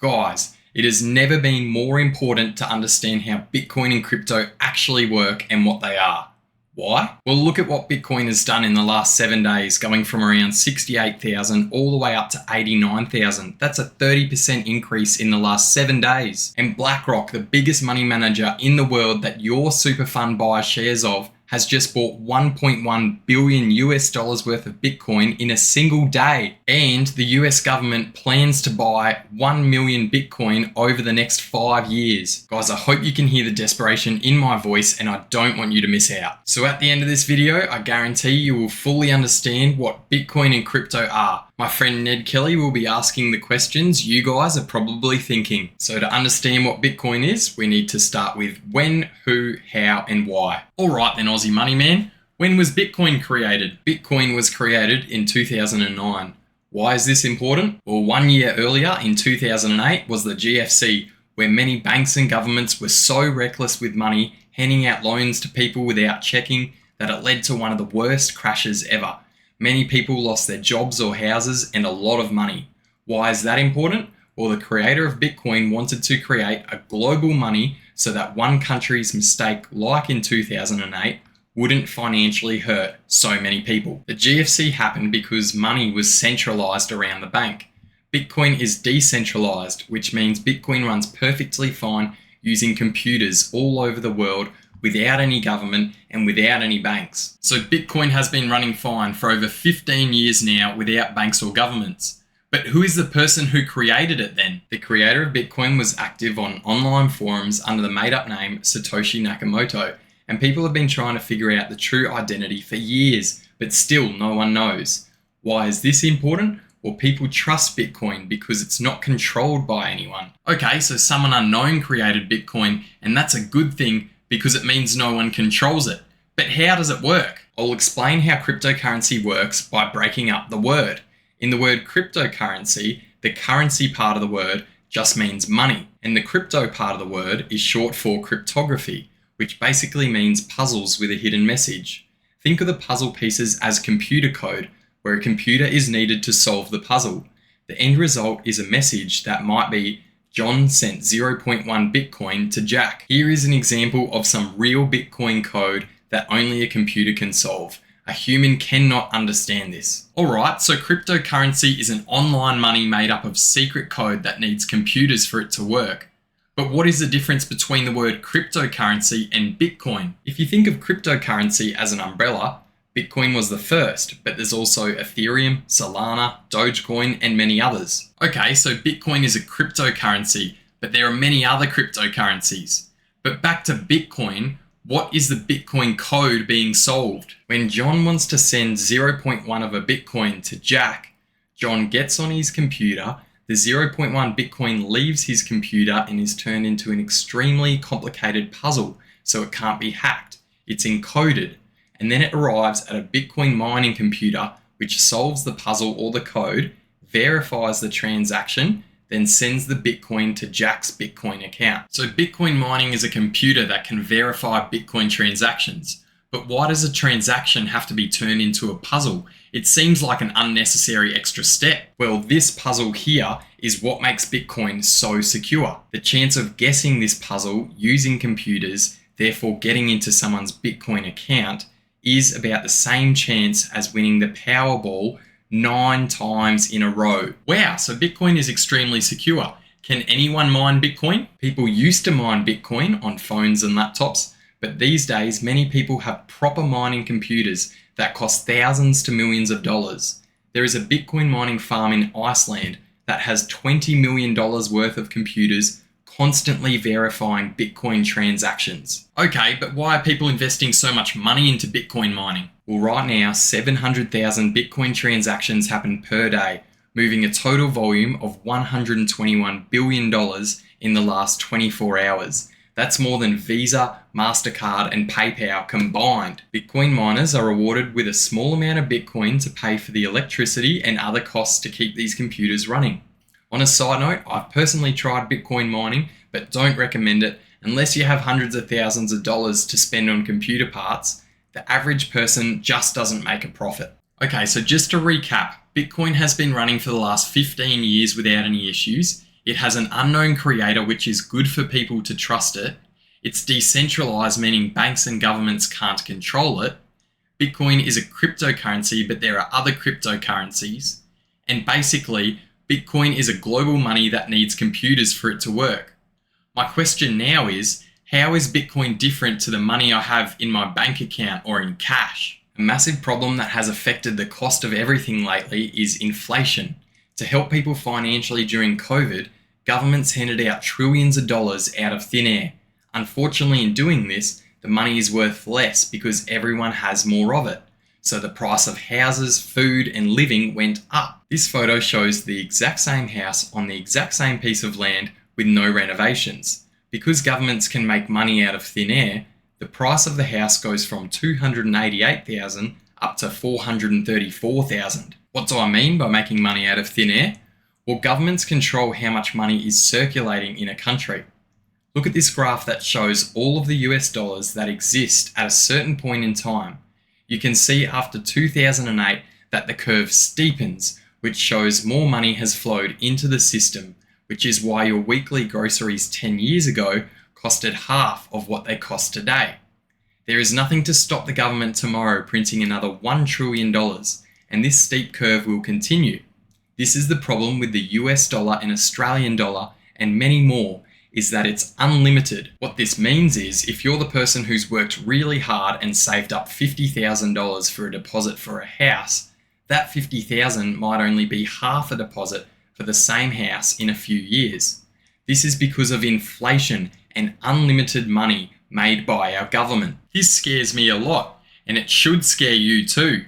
Guys, it has never been more important to understand how Bitcoin and crypto actually work and what they are. Why? Well, look at what Bitcoin has done in the last 7 days, going from around 68,000 all the way up to 89,000. That's a 30% increase in the last 7 days. And BlackRock, the biggest money manager in the world that your super fund buys shares of, has just bought 1.1 billion US dollars worth of Bitcoin in a single day. And the US government plans to buy 1 million Bitcoin over the next 5 years. Guys, I hope you can hear the desperation in my voice and I don't want you to miss out. So at the end of this video, I guarantee you will fully understand what Bitcoin and crypto are. My friend Ned Kelly will be asking the questions you guys are probably thinking. So to understand what Bitcoin is, we need to start with when, who, how, and why. All right then, Aussie Money Man. When was Bitcoin created? Bitcoin was created in 2009. Why is this important? Well, 1 year earlier in 2008 was the GFC, where many banks and governments were so reckless with money, handing out loans to people without checking, that it led to one of the worst crashes ever. Many people lost their jobs or houses and a lot of money. Why is that important? Well, the creator of Bitcoin wanted to create a global money so that one country's mistake, like in 2008, wouldn't financially hurt so many people. The GFC happened because money was centralized around the bank. Bitcoin is decentralized, which means Bitcoin runs perfectly fine using computers all over the world without any government and without any banks. So Bitcoin has been running fine for over 15 years now without banks or governments. But who is the person who created it then? The creator of Bitcoin was active on online forums under the made-up name Satoshi Nakamoto, and people have been trying to figure out the true identity for years, but still no one knows. Why is this important? Well, people trust Bitcoin because it's not controlled by anyone. Okay, so someone unknown created Bitcoin, and that's a good thing because it means no one controls it. But how does it work? I'll explain how cryptocurrency works by breaking up the word. In the word cryptocurrency, the currency part of the word just means money, and the crypto part of the word is short for cryptography, which basically means puzzles with a hidden message. Think of the puzzle pieces as computer code, where a computer is needed to solve the puzzle. The end result is a message that might be John sent 0.1 Bitcoin to Jack. Here is an example of some real Bitcoin code that only a computer can solve. A human cannot understand this. Alright, so cryptocurrency is an online money made up of secret code that needs computers for it to work. But what is the difference between the word cryptocurrency and Bitcoin? If you think of cryptocurrency as an umbrella, Bitcoin was the first, but there's also Ethereum, Solana, Dogecoin, and many others. Okay, so Bitcoin is a cryptocurrency, but there are many other cryptocurrencies. But back to Bitcoin, what is the Bitcoin code being solved? When John wants to send 0.1 of a Bitcoin to Jack, John gets on his computer, the 0.1 Bitcoin leaves his computer and is turned into an extremely complicated puzzle, so it can't be hacked. It's encoded. And then it arrives at a Bitcoin mining computer, which solves the puzzle or the code, verifies the transaction, then sends the Bitcoin to Jack's Bitcoin account. So Bitcoin mining is a computer that can verify Bitcoin transactions. But why does a transaction have to be turned into a puzzle? It seems like an unnecessary extra step. Well, this puzzle here is what makes Bitcoin so secure. The chance of guessing this puzzle using computers, therefore getting into someone's Bitcoin account, is about the same chance as winning the Powerball 9 times in a row. Wow, so Bitcoin is extremely secure. Can anyone mine Bitcoin? People used to mine Bitcoin on phones and laptops, but these days many people have proper mining computers that cost thousands to millions of dollars. There is a Bitcoin mining farm in Iceland that has $20 million worth of computers constantly verifying Bitcoin transactions. Okay, but why are people investing so much money into Bitcoin mining? Well, right now, 700,000 Bitcoin transactions happen per day, moving a total volume of $121 billion in the last 24 hours. That's more than Visa, MasterCard, and PayPal combined. Bitcoin miners are rewarded with a small amount of Bitcoin to pay for the electricity and other costs to keep these computers running. On a side note, I've personally tried Bitcoin mining, but don't recommend it unless you have hundreds of thousands of dollars to spend on computer parts. The average person just doesn't make a profit. Okay, so just to recap, Bitcoin has been running for the last 15 years without any issues. It has an unknown creator, which is good for people to trust it. It's decentralized, meaning banks and governments can't control it. Bitcoin is a cryptocurrency, but there are other cryptocurrencies. And basically, Bitcoin is a global money that needs computers for it to work. My question now is, how is Bitcoin different to the money I have in my bank account or in cash? A massive problem that has affected the cost of everything lately is inflation. To help people financially during COVID, governments handed out trillions of dollars out of thin air. Unfortunately, in doing this, the money is worth less because everyone has more of it. So the price of houses, food, and living went up. This photo shows the exact same house on the exact same piece of land with no renovations. Because governments can make money out of thin air, the price of the house goes from $288,000 up to $434,000. What do I mean by making money out of thin air? Well, governments control how much money is circulating in a country. Look at this graph that shows all of the US dollars that exist at a certain point in time. You can see after 2008 that the curve steepens, which shows more money has flowed into the system, which is why your weekly groceries 10 years ago costed half of what they cost today. There is nothing to stop the government tomorrow printing another $1 trillion, and this steep curve will continue. This is the problem with the US dollar and Australian dollar and many more, is that it's unlimited. What this means is if you're the person who's worked really hard and saved up $50,000 for a deposit for a house, that $50,000 might only be half a deposit for the same house in a few years. This is because of inflation and unlimited money made by our government. This scares me a lot, and it should scare you too.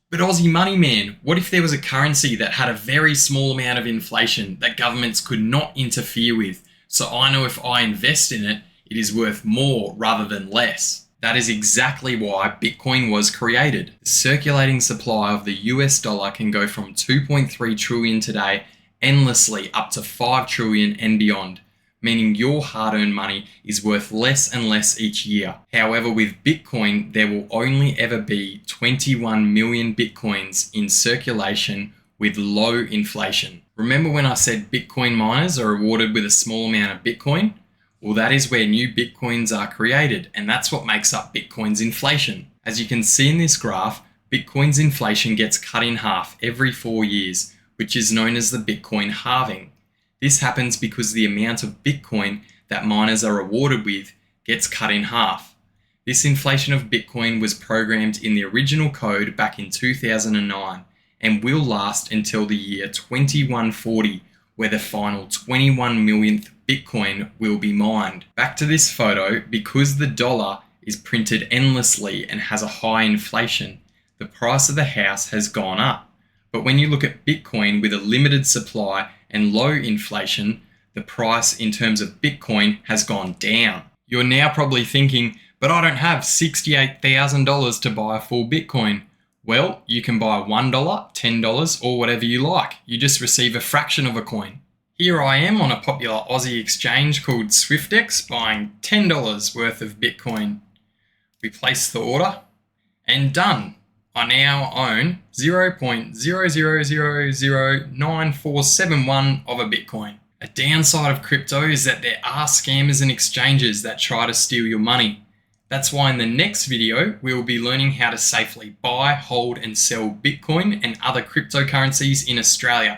But Aussie Money Man, what if there was a currency that had a very small amount of inflation that governments could not interfere with? So I know if I invest in it, it is worth more rather than less. That is exactly why Bitcoin was created. The circulating supply of the US dollar can go from 2.3 trillion today endlessly up to 5 trillion and beyond, meaning your hard-earned money is worth less and less each year. However, with Bitcoin, there will only ever be 21 million Bitcoins in circulation with low inflation. Remember when I said Bitcoin miners are rewarded with a small amount of Bitcoin? Well, that is where new Bitcoins are created, and that's what makes up Bitcoin's inflation. As you can see in this graph, Bitcoin's inflation gets cut in half every 4 years, which is known as the Bitcoin halving. This happens because the amount of Bitcoin that miners are rewarded with gets cut in half. This inflation of Bitcoin was programmed in the original code back in 2009 and will last until the year 2140, where the final 21 millionth Bitcoin will be mined. Back to this photo, because the dollar is printed endlessly and has a high inflation, the price of the house has gone up. But when you look at Bitcoin with a limited supply and low inflation, the price in terms of Bitcoin has gone down. You're now probably thinking, but I don't have $68,000 to buy a full Bitcoin. Well, you can buy $1, $10, or whatever you like. You just receive a fraction of a coin. Here I am on a popular Aussie exchange called SwiftX buying $10 worth of Bitcoin. We place the order and done. I now own 0.00009471 of a Bitcoin. A downside of crypto is that there are scammers and exchanges that try to steal your money. That's why in the next video, we will be learning how to safely buy, hold, and sell Bitcoin and other cryptocurrencies in Australia.